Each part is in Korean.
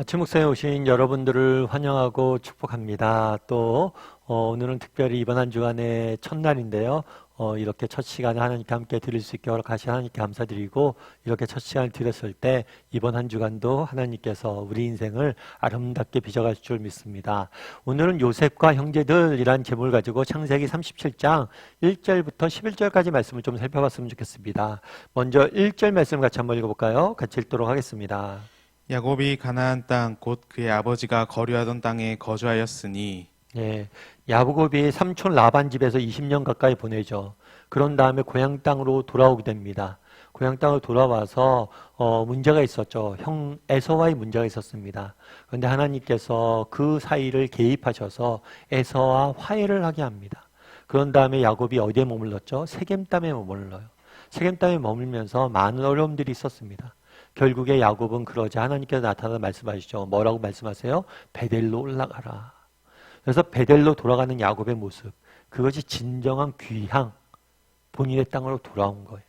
아침 목상에 오신 여러분들을 환영하고 축복합니다. 또 오늘은 특별히 이번 한 주간의 첫날인데요. 이렇게 첫 시간에 하나님께 함께 드릴 수 있게 허락하신 하나님께 감사드리고, 이렇게 첫 시간을 드렸을 때 이번 한 주간도 하나님께서 우리 인생을 아름답게 빚어갈 줄 믿습니다. 오늘은 요셉과 형제들이란 제목을 가지고 창세기 37장 1절부터 11절까지 말씀을 좀 살펴봤으면 좋겠습니다. 먼저 1절 말씀 같이 한번 읽어볼까요? 같이 읽도록 하겠습니다. 야곱이 가나안 땅 곧 그의 아버지가 거류하던 땅에 거주하였으니. 예, 야곱이 삼촌 라반 집에서 20년 가까이 보내죠. 그런 다음에 고향 땅으로 돌아오게 됩니다. 고향 땅으로 돌아와서 문제가 있었죠. 형 에서와의 문제가 있었습니다. 그런데 하나님께서 그 사이를 개입하셔서 에서와 화해를 하게 합니다. 그런 다음에 야곱이 어디에 머물렀죠? 세겜 땅에 머물러요. 세겜 땅에 머물면서 많은 어려움들이 있었습니다. 결국에 야곱은 그러자 하나님께서 나타나서 말씀하시죠. 뭐라고 말씀하세요? 베델로 올라가라. 그래서 베델로 돌아가는 야곱의 모습, 그것이 진정한 귀향, 본인의 땅으로 돌아온 거예요.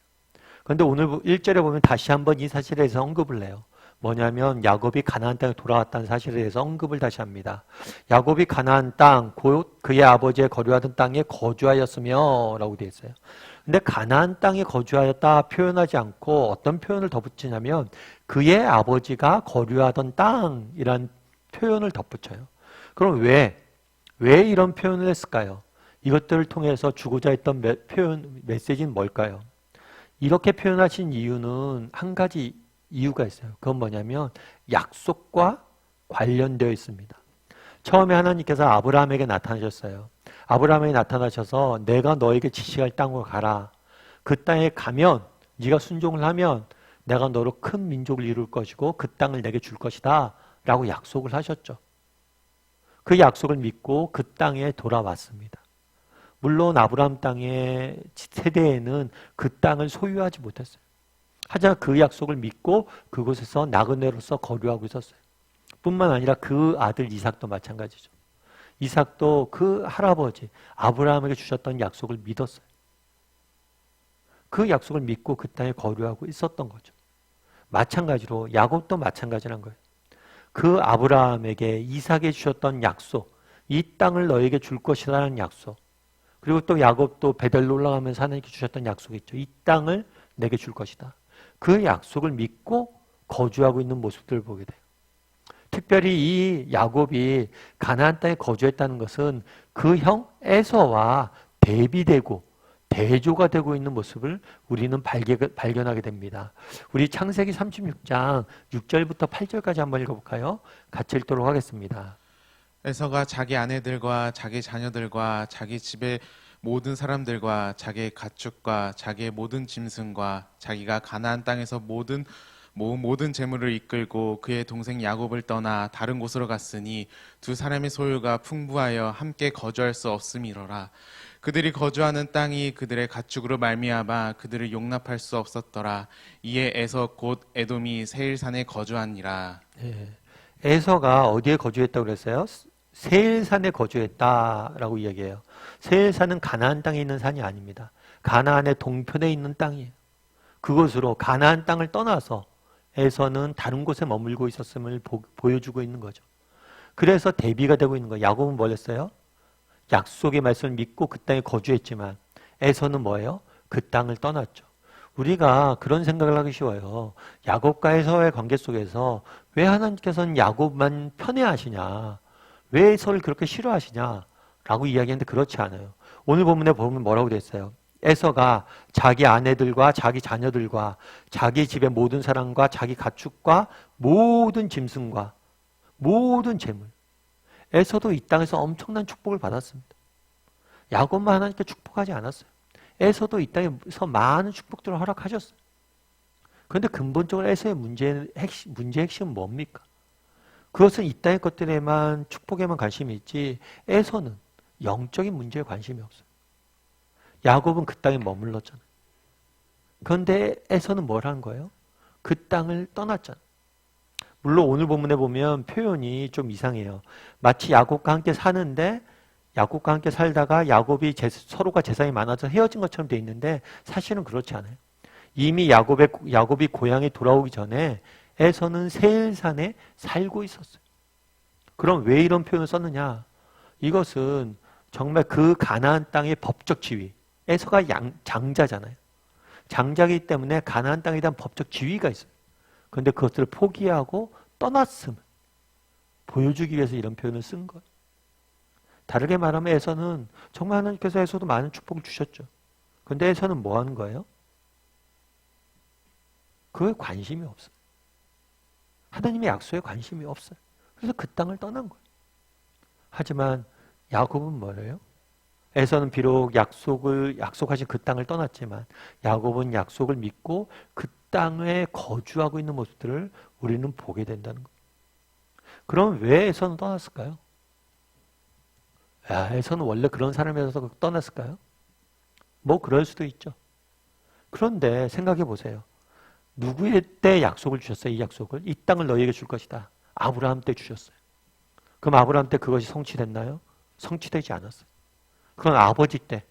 그런데 오늘 1절에 보면 다시 한번 이 사실에 대해서 언급을 해요. 뭐냐면 야곱이 가나안 땅에 돌아왔다는 사실에 대해서 언급을 다시 합니다. 야곱이 가나안 땅, 곧 그의 아버지의 거류하던 땅에 거주하였으며 라고 되어 있어요. 근데 가나안 땅에 거주하였다 표현하지 않고 어떤 표현을 덧붙이냐면 그의 아버지가 거류하던 땅이란 표현을 덧붙여요. 그럼 왜 이런 표현을 했을까요? 이것들을 통해서 주고자 했던 메시지는 뭘까요? 이렇게 표현하신 이유는 한 가지 이유가 있어요. 그건 뭐냐면 약속과 관련되어 있습니다. 처음에 하나님께서 아브라함에게 나타나셨어요. 아브라함에게 나타나셔서 내가 너에게 지시할 땅으로 가라. 그 땅에 가면 네가 순종을 하면 내가 너로 큰 민족을 이룰 것이고 그 땅을 내게 줄 것이다 라고 약속을 하셨죠. 그 약속을 믿고 그 땅에 돌아왔습니다. 물론 아브라함 땅의 세대에는 그 땅을 소유하지 못했어요. 하지만 그 약속을 믿고 그곳에서 나그네로서 거류하고 있었어요. 뿐만 아니라 그 아들 이삭도 마찬가지죠. 이삭도 그 할아버지 아브라함에게 주셨던 약속을 믿었어요. 그 약속을 믿고 그 땅에 거류하고 있었던 거죠. 마찬가지로 야곱도 마찬가지란 거예요. 그 아브라함에게 이삭에 주셨던 약속, 이 땅을 너에게 줄 것이라는 약속, 그리고 또 야곱도 베델로 올라가면서 하나님께 주셨던 약속이 있죠. 이 땅을 내게 줄 것이다. 그 약속을 믿고 거주하고 있는 모습들을 보게 돼요. 특별히 이 야곱이 가나안 땅에 거주했다는 것은 그 형 에서와 대비되고 대조가 되고 있는 모습을 우리는 발견하게 됩니다. 우리 창세기 36장 6절부터 8절까지 한번 읽어볼까요? 같이 읽도록 하겠습니다. 에서가 자기 아내들과 자기 자녀들과 자기 집의 모든 사람들과 자기의 가축과 자기의 모든 짐승과 자기가 가나안 땅에서 모든 재물을 이끌고 그의 동생 야곱을 떠나 다른 곳으로 갔으니 두 사람의 소유가 풍부하여 함께 거주할 수 없음이로라. 그들이 거주하는 땅이 그들의 가축으로 말미암아 그들을 용납할 수 없었더라. 이에 에서 곧 에돔이 세일산에 거주하니라. 네. 에서가 어디에 거주했다고 그랬어요? 세일산에 거주했다라고 이야기해요. 세일산은 가나안 땅에 있는 산이 아닙니다. 가나안의 동편에 있는 땅이에요. 그곳으로 가나안 땅을 떠나서 에서는 다른 곳에 머물고 있었음을 보여주고 있는 거죠. 그래서 대비가 되고 있는 거예요. 야곱은 뭘 했어요? 약속의 말씀을 믿고 그 땅에 거주했지만 에서는 뭐예요? 그 땅을 떠났죠. 우리가 그런 생각을 하기 쉬워요. 야곱과 에서의 관계 속에서 왜 하나님께서는 야곱만 편애하시냐? 왜 에서를 그렇게 싫어하시냐? 라고 이야기하는데 그렇지 않아요. 오늘 본문에 보면 뭐라고 되어 있어요? 에서가 자기 아내들과 자기 자녀들과 자기 집의 모든 사람과 자기 가축과 모든 짐승과 모든 재물, 에서도 이 땅에서 엄청난 축복을 받았습니다. 야곱만 하나님께 축복하지 않았어요. 에서도 이 땅에서 많은 축복들을 허락하셨어요. 그런데 근본적으로 에서의 문제의 핵심은 뭡니까? 그것은 이 땅의 것들에만 축복에만 관심이 있지 에서는 영적인 문제에 관심이 없어요. 야곱은 그 땅에 머물렀잖아요. 그런데 에서는 뭘 한 거예요? 그 땅을 떠났잖아요. 물론 오늘 본문에 보면 표현이 좀 이상해요. 마치 야곱과 함께 사는데 야곱과 함께 살다가 야곱이 서로가 재산이 많아서 헤어진 것처럼 돼 있는데 사실은 그렇지 않아요. 이미 야곱이 고향에 돌아오기 전에 에서는 세일산에 살고 있었어요. 그럼 왜 이런 표현을 썼느냐? 이것은 정말 그 가나안 땅의 법적 지위. 에서가 장자잖아요. 장자이기 때문에 가나안 땅에 대한 법적 지위가 있어요. 그런데 그것들을 포기하고 떠났음을 보여주기 위해서 이런 표현을 쓴 거예요. 다르게 말하면 에서는 정말 하나님께서 에서도 많은 축복을 주셨죠. 그런데 에서는 뭐 하는 거예요? 그거에 관심이 없어요. 하나님의 약속에 관심이 없어요. 그래서 그 땅을 떠난 거예요. 하지만 야곱은 뭐래요? 에서는 비록 약속하신 그 땅을 떠났지만 야곱은 약속을 믿고 그 땅에 거주하고 있는 모습들을 우리는 보게 된다는 거예요. 그럼 왜 에서는 떠났을까요? 에서는 원래 그런 사람이어서 떠났을까요? 뭐 그럴 수도 있죠. 그런데 생각해 보세요. 누구의 때 약속을 주셨어요? 이 약속을? 이 땅을 너희에게 줄 것이다. 아브라함 때 주셨어요. 그럼 아브라함 때 그것이 성취됐나요? 성취되지 않았어요. 그럼 아버지 때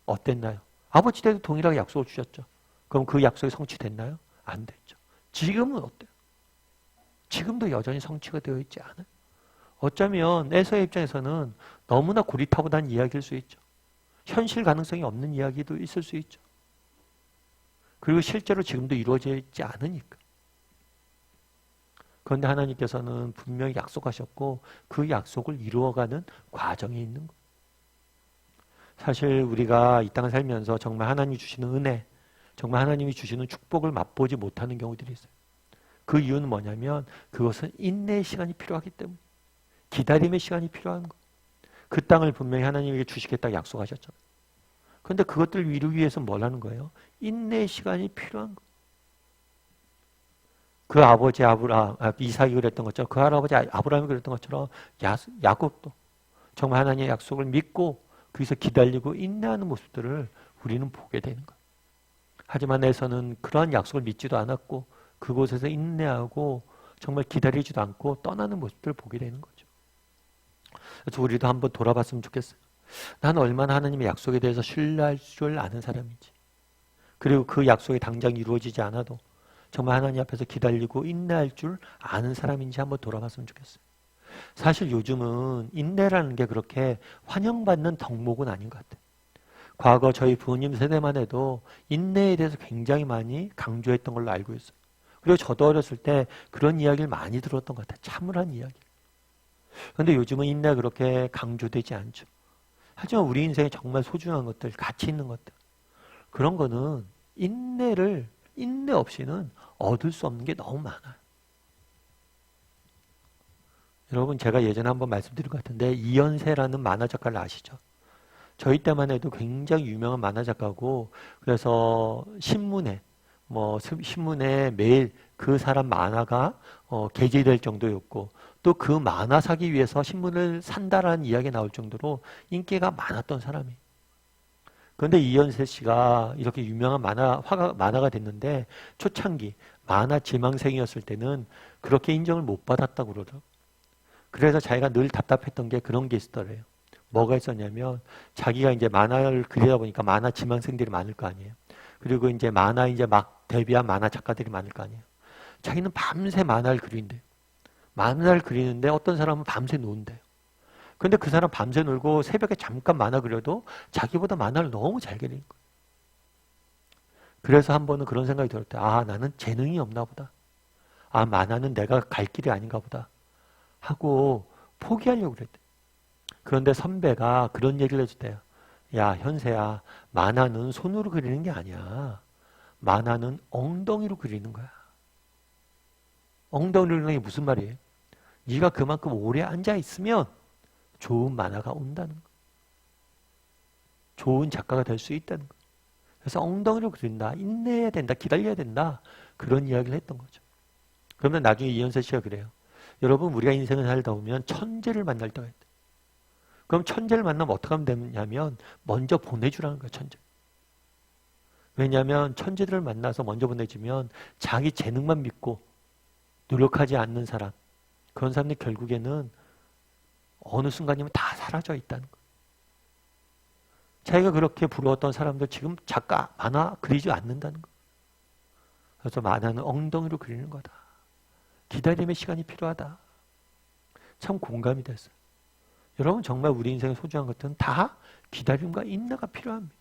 어땠나요? 아버지 때도 동일하게 약속을 주셨죠. 그럼 그 약속이 성취됐나요? 안 됐죠. 지금은 어때요? 지금도 여전히 성취가 되어 있지 않아요? 어쩌면 에서의 입장에서는 너무나 고리타분한 이야기일 수 있죠. 현실 가능성이 없는 이야기도 있을 수 있죠. 그리고 실제로 지금도 이루어져 있지 않으니까. 그런데 하나님께서는 분명히 약속하셨고 그 약속을 이루어가는 과정이 있는 거예요. 사실 우리가 이 땅을 살면서 정말 하나님이 주시는 은혜, 정말 하나님이 주시는 축복을 맛보지 못하는 경우들이 있어요. 그 이유는 뭐냐면 그것은 인내의 시간이 필요하기 때문에, 기다림의 시간이 필요한 거예요. 그 땅을 분명히 하나님에게 주시겠다고 약속하셨잖아요. 그런데 그것들을 이루기 위해서 뭘 하는 거예요? 인내의 시간이 필요한 거예요. 그 아버지 이삭이 그랬던 것처럼, 그 할아버지 아브라함이 그랬던 것처럼 야곱도 정말 하나님의 약속을 믿고 거기서 기다리고 인내하는 모습들을 우리는 보게 되는 거예요. 하지만 에서는 그러한 약속을 믿지도 않았고 그곳에서 인내하고 정말 기다리지도 않고 떠나는 모습들을 보게 되는 거죠. 그래서 우리도 한번 돌아봤으면 좋겠어요. 나는 얼마나 하나님의 약속에 대해서 신뢰할 줄 아는 사람인지, 그리고 그 약속이 당장 이루어지지 않아도 정말 하나님 앞에서 기다리고 인내할 줄 아는 사람인지 한번 돌아봤으면 좋겠어요. 사실 요즘은 인내라는 게 그렇게 환영받는 덕목은 아닌 것 같아요. 과거 저희 부모님 세대만 해도 인내에 대해서 굉장히 많이 강조했던 걸로 알고 있어요. 그리고 저도 어렸을 때 그런 이야기를 많이 들었던 것 같아요. 참으란 이야기. 그런데 요즘은 인내가 그렇게 강조되지 않죠. 하지만 우리 인생에 정말 소중한 것들, 가치 있는 것들, 그런 거는 인내 없이는 얻을 수 없는 게 너무 많아요. 여러분, 제가 예전에 한번 말씀드린 것 같은데 이연세라는 만화 작가를 아시죠? 저희 때만 해도 굉장히 유명한 만화 작가고, 그래서 신문에 매일 그 사람 만화가 게재될 정도였고, 또 그 만화 사기 위해서 신문을 산다라는 이야기가 나올 정도로 인기가 많았던 사람이에요. 그런데 이연세 씨가 이렇게 유명한 만화가 됐는데 초창기 만화 지망생이었을 때는 그렇게 인정을 못 받았다고 그러더라고요. 그래서 자기가 늘 답답했던 게 그런 게 있더래요. 뭐가 있었냐면 자기가 이제 만화를 그리다 보니까 만화 지망생들이 많을 거 아니에요. 그리고 이제 막 데뷔한 만화 작가들이 많을 거 아니에요. 자기는 밤새 만화를 그린대요. 만화를 그리는데 어떤 사람은 밤새 노는데요. 근데 그 사람 밤새 놀고 새벽에 잠깐 만화 그려도 자기보다 만화를 너무 잘 그리는 거예요. 그래서 한 번은 그런 생각이 들었대요. 나는 재능이 없나 보다. 만화는 내가 갈 길이 아닌가 보다. 하고 포기하려고 그랬대요. 그런데 선배가 그런 얘기를 해줬대요. 야, 현세야, 만화는 손으로 그리는 게 아니야. 만화는 엉덩이로 그리는 거야. 엉덩이로 그리는 게 무슨 말이에요? 네가 그만큼 오래 앉아있으면 좋은 만화가 온다는 거. 좋은 작가가 될 수 있다는 거. 그래서 엉덩이로 그린다. 인내해야 된다. 기다려야 된다. 그런 이야기를 했던 거죠. 그러면 나중에 이현세 씨가 그래요. 여러분, 우리가 인생을 살다 보면 천재를 만날 때가 있다. 그럼 천재를 만나면 어떻게 하면 되냐면 먼저 보내주라는 거예요. 천재. 왜냐하면 천재들을 만나서 먼저 보내주면 자기 재능만 믿고 노력하지 않는 사람, 그런 사람들이 결국에는 어느 순간이면 다 사라져 있다는 거예요. 자기가 그렇게 부러웠던 사람들 지금 작가 만화 그리지 않는다는 거예요. 그래서 만화는 엉덩이로 그리는 거다. 기다림의 시간이 필요하다. 참 공감이 됐어요. 여러분 정말 우리 인생에 소중한 것들은 다 기다림과 인내가 필요합니다.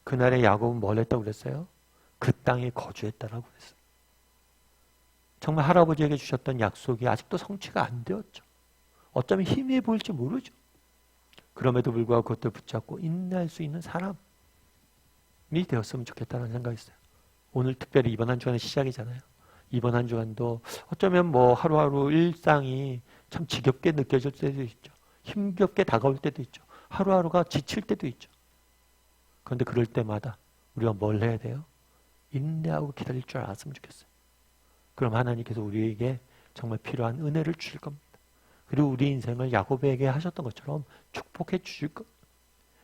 그날의 야곱은 뭘 했다고 그랬어요? 그 땅에 거주했다라고 그랬어요. 정말 할아버지에게 주셨던 약속이 아직도 성취가 안 되었죠. 어쩌면 희미해 보일지 모르죠. 그럼에도 불구하고 그것들 붙잡고 인내할 수 있는 사람이 되었으면 좋겠다는 생각이 있어요. 오늘 특별히 이번 한 주간의 시작이잖아요. 이번 한 주간도 어쩌면 뭐 하루하루 일상이 참 지겹게 느껴질 때도 있죠. 힘겹게 다가올 때도 있죠. 하루하루가 지칠 때도 있죠. 그런데 그럴 때마다 우리가 뭘 해야 돼요? 인내하고 기다릴 줄 알았으면 좋겠어요. 그럼 하나님께서 우리에게 정말 필요한 은혜를 주실 겁니다. 그리고 우리 인생을 야곱에게 하셨던 것처럼 축복해 주실 겁니다.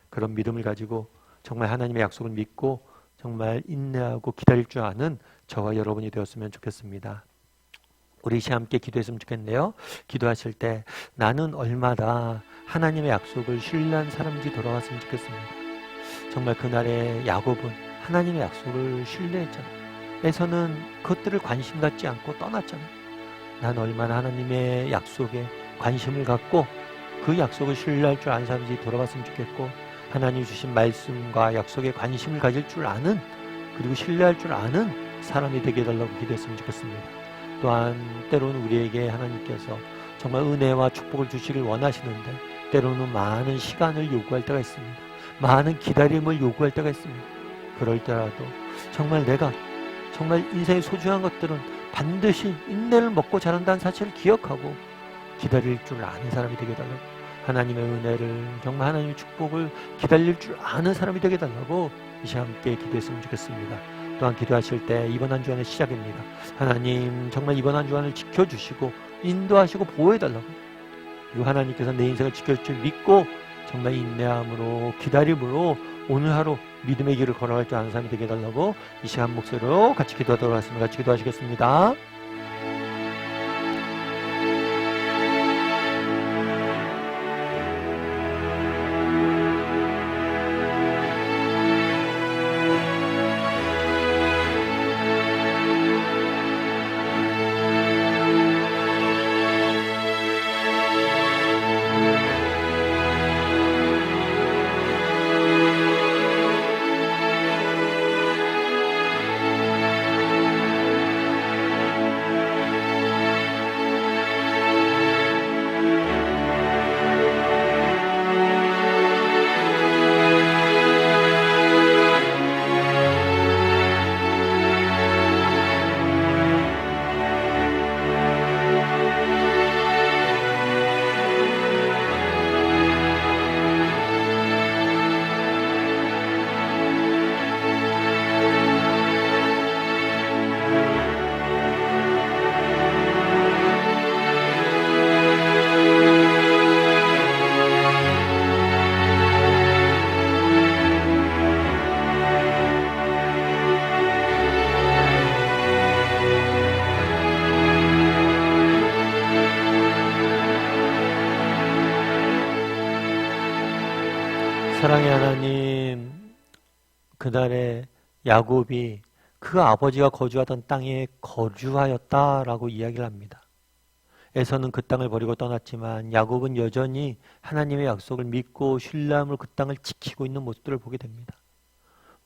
그런 믿음을 가지고 정말 하나님의 약속을 믿고 정말 인내하고 기다릴 줄 아는 저와 여러분이 되었으면 좋겠습니다. 우리 시간 함께 기도했으면 좋겠네요. 기도하실 때 나는 얼마나 하나님의 약속을 신뢰한 사람인지 돌아왔으면 좋겠습니다. 정말 그날의 야곱은 하나님의 약속을 신뢰했잖아요. 에서는 그것들을 관심 갖지 않고 떠났잖아요. 난 얼마나 하나님의 약속에 관심을 갖고 그 약속을 신뢰할 줄 아는 사람인지 돌아봤으면 좋겠고, 하나님 주신 말씀과 약속에 관심을 가질 줄 아는, 그리고 신뢰할 줄 아는 사람이 되게 해달라고 기도했으면 좋겠습니다. 또한 때로는 우리에게 하나님께서 정말 은혜와 축복을 주시길 원하시는데 때로는 많은 시간을 요구할 때가 있습니다. 많은 기다림을 요구할 때가 있습니다. 그럴 때라도 정말 내가 정말 인생의 소중한 것들은 반드시 인내를 먹고 자란다는 사실을 기억하고 기다릴 줄 아는 사람이 되게 해달라고, 하나님의 은혜를 정말 하나님의 축복을 기다릴 줄 아는 사람이 되게 해달라고 이 시간 함께 기도했으면 좋겠습니다. 또한 기도하실 때 이번 한 주간의 시작입니다. 하나님 정말 이번 한 주간을 지켜주시고 인도하시고 보호해달라고, 그리고 하나님께서 내 인생을 지켜줄 줄 믿고 정말 인내함으로 기다림으로 오늘 하루 믿음의 길을 걸어갈 줄 아는 사람이 되게 해달라고 이 시간 목소리로 같이 기도하도록 하겠습니다. 같이 기도하시겠습니다. 사랑의 하나님, 그날의 야곱이 그 아버지가 거주하던 땅에 거주하였다라고 이야기를 합니다. 에서는 그 땅을 버리고 떠났지만 야곱은 여전히 하나님의 약속을 믿고 신뢰함으로 그 땅을 지키고 있는 모습들을 보게 됩니다.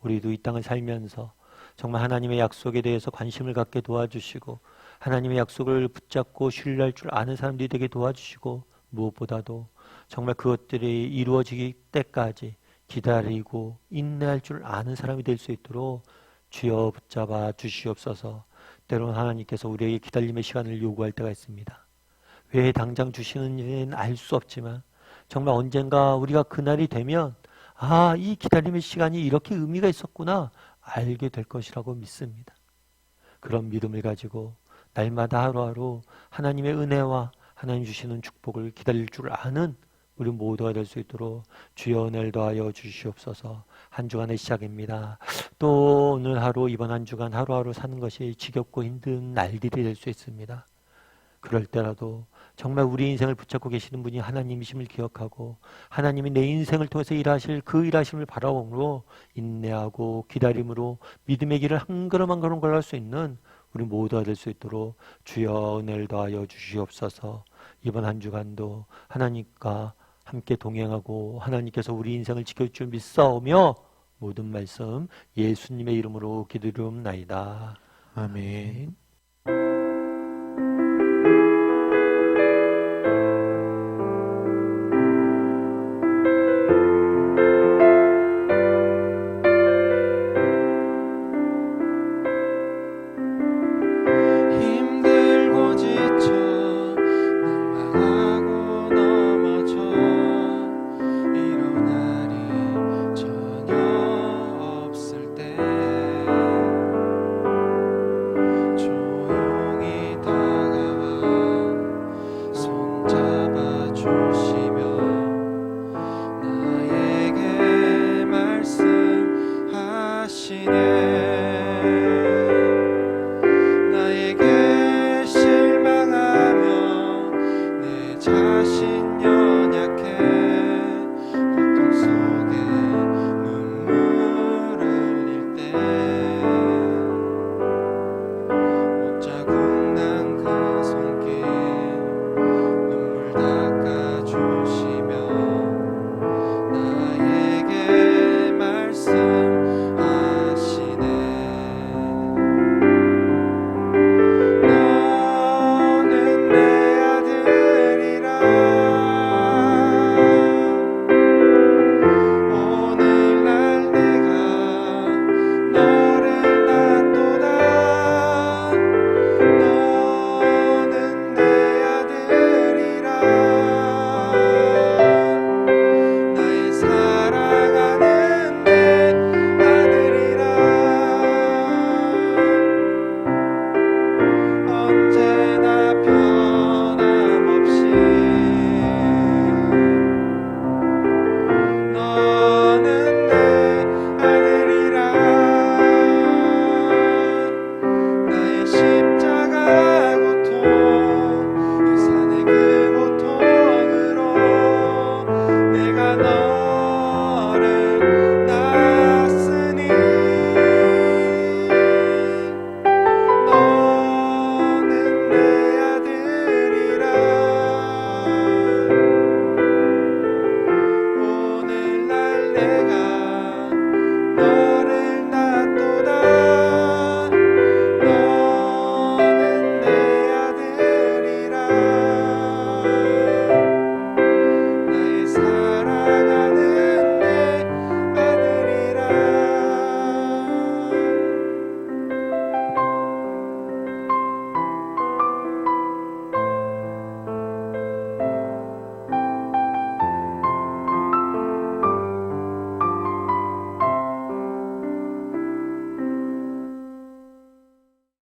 우리도 이 땅을 살면서 정말 하나님의 약속에 대해서 관심을 갖게 도와주시고 하나님의 약속을 붙잡고 신뢰할 줄 아는 사람들이 되게 도와주시고, 무엇보다도 정말 그것들이 이루어지기 때까지 기다리고 인내할 줄 아는 사람이 될 수 있도록 주여 붙잡아 주시옵소서. 때로는 하나님께서 우리에게 기다림의 시간을 요구할 때가 있습니다. 왜 당장 주시는지는 알 수 없지만 정말 언젠가 우리가 그날이 되면 이 기다림의 시간이 이렇게 의미가 있었구나 알게 될 것이라고 믿습니다. 그런 믿음을 가지고 날마다 하루하루 하나님의 은혜와 하나님 주시는 축복을 기다릴 줄 아는 우리 모두가 될 수 있도록 주여 은혜를 더하여 주시옵소서. 한 주간의 시작입니다. 또 오늘 하루, 이번 한 주간 하루하루 사는 것이 지겹고 힘든 날들이 될 수 있습니다. 그럴 때라도 정말 우리 인생을 붙잡고 계시는 분이 하나님이심을 기억하고 하나님이 내 인생을 통해서 일하실 그 일하심을 바라봄으로 인내하고 기다림으로 믿음의 길을 한 걸음 한 걸음 걸어갈 수 있는 우리 모두가 될 수 있도록 주여 은혜를 더하여 주시옵소서. 이번 한 주간도 하나님과 함께 동행하고 하나님께서 우리 인생을 지켜줄 줄 믿사오며 모든 말씀 예수님의 이름으로 기도드리옵나이다. 아멘.